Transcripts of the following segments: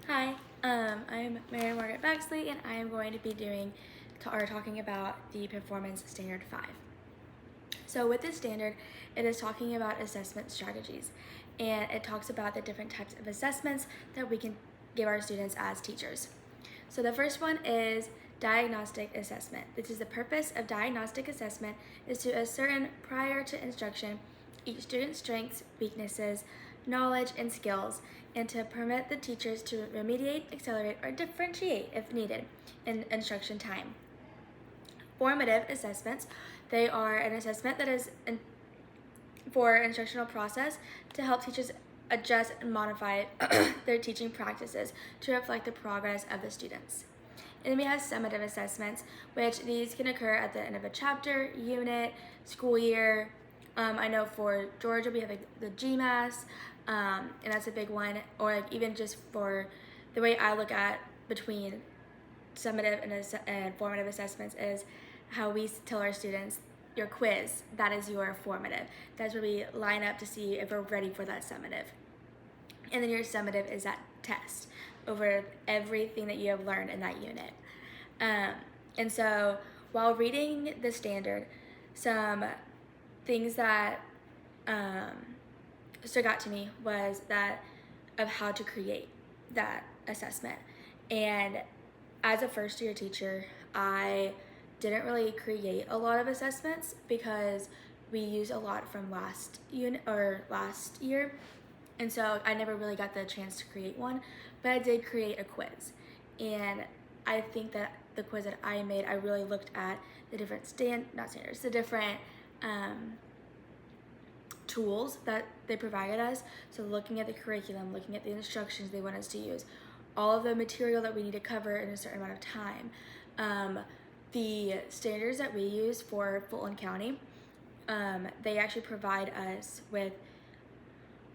Hi, I'm Mary Margaret Baxley, and I am going to be talking about the Performance Standard 5. So with this standard, it is talking about assessment strategies, and it talks about the different types of assessments that we can give our students as teachers. So the first one is diagnostic assessment. This is the purpose of diagnostic assessment is to ascertain prior to instruction each student's strengths, weaknesses, knowledge, and skills, and to permit the teachers to remediate, accelerate, or differentiate if needed in instruction time. Formative assessments, they are an assessment that is for instructional process to help teachers adjust and modify their teaching practices to reflect the progress of the students. And then we have summative assessments, which these can occur at the end of a chapter, unit, school year. I know for Georgia we have the GMAS, and that's a big one, or even just for the way I look at between summative and formative assessments is how we tell our students your quiz, that is your formative. That's where we line up to see if we're ready for that summative. And then your summative is that test over everything that you have learned in that unit. And so while reading the standard, some things that stuck out to me was that of how to create that assessment. And as a first year teacher, I didn't really create a lot of assessments because we used a lot from last year, and so I never really got the chance to create one, but I did create a quiz. And I think that the quiz that I made, I really looked at the different the different tools that they provided us. So looking at the curriculum, looking at the instructions they want us to use, all of the material that we need to cover in a certain amount of time. The standards that we use for Fulton County, they actually provide us with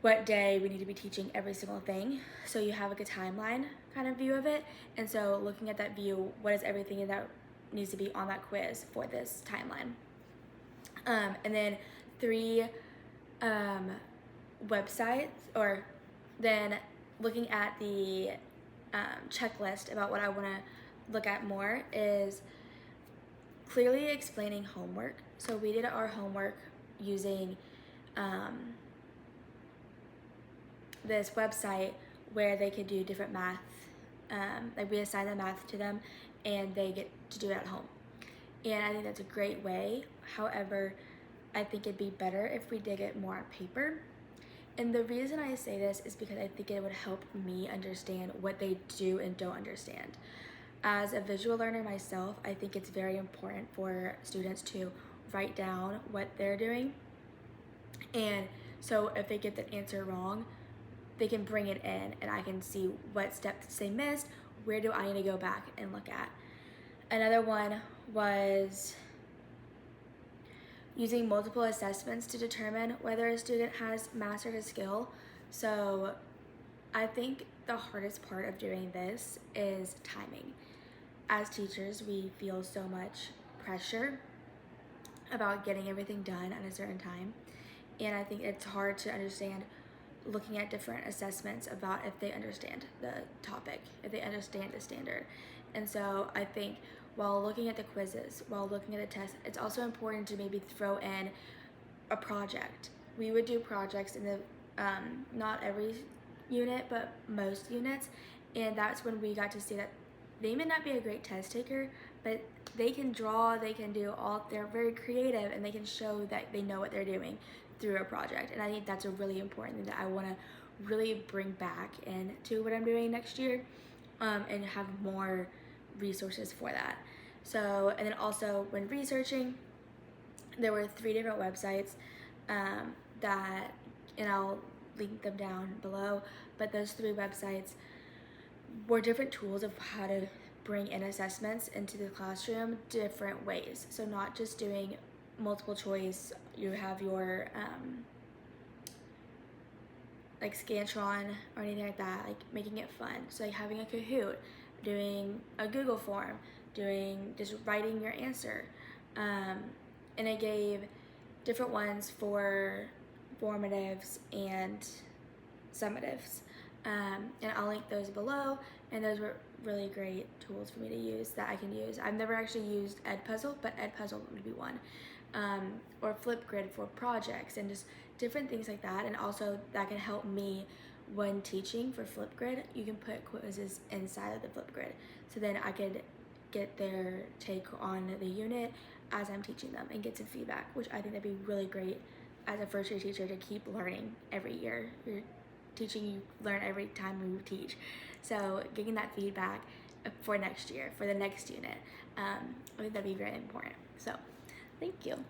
what day we need to be teaching every single thing. So you have like a timeline kind of view of it. And so looking at that view, what is everything that needs to be on that quiz for this timeline? And then 3 websites, or then looking at the checklist about what I want to look at more is clearly explaining homework. So we did our homework using this website where they could do different math, like we assign the math to them and they get to do it at home. And I think that's a great way. However, I think it'd be better if we did it more on paper. And the reason I say this is because I think it would help me understand what they do and don't understand. As a visual learner myself, I think it's very important for students to write down what they're doing. And so if they get the answer wrong, they can bring it in and I can see what steps they missed, where do I need to go back and look at. Another one was using multiple assessments to determine whether a student has mastered a skill. So I think the hardest part of doing this is timing. As teachers, we feel so much pressure about getting everything done at a certain time. And I think it's hard to understand looking at different assessments about if they understand the topic, if they understand the standard. And so I think while looking at the quizzes, while looking at the tests, it's also important to maybe throw in a project. We would do projects in the, not every unit, but most units. And that's when we got to see that they may not be a great test taker, but they can draw, they can do they're very creative, and they can show that they know what they're doing through a project. And I think that's a really important thing that I want to really bring back into what I'm doing next year, and have more resources for that. So, and then also when researching, there were 3 different websites that, and I'll link them down below, but those 3 websites were different tools of how to bring in assessments into the classroom different ways. So not just doing multiple choice, you have your like Scantron or anything like that, like making it fun. So like having a Kahoot, doing a Google form, doing just writing your answer. And I gave different ones for formatives and summatives. and I'll link those below, and those were really great tools for me to use that I can use. I've never actually used Edpuzzle, but Edpuzzle would be one. Or Flipgrid for projects and just different things like that, and also that can help me when teaching for Flipgrid. You can put quizzes inside of the Flipgrid, so then I could get their take on the unit as I'm teaching them and get some feedback, which I think that'd be really great as a first year teacher to keep learning every year. You're teaching, you learn every time you teach. So getting that feedback for next year, for the next unit, I think that'd be very important. So thank you.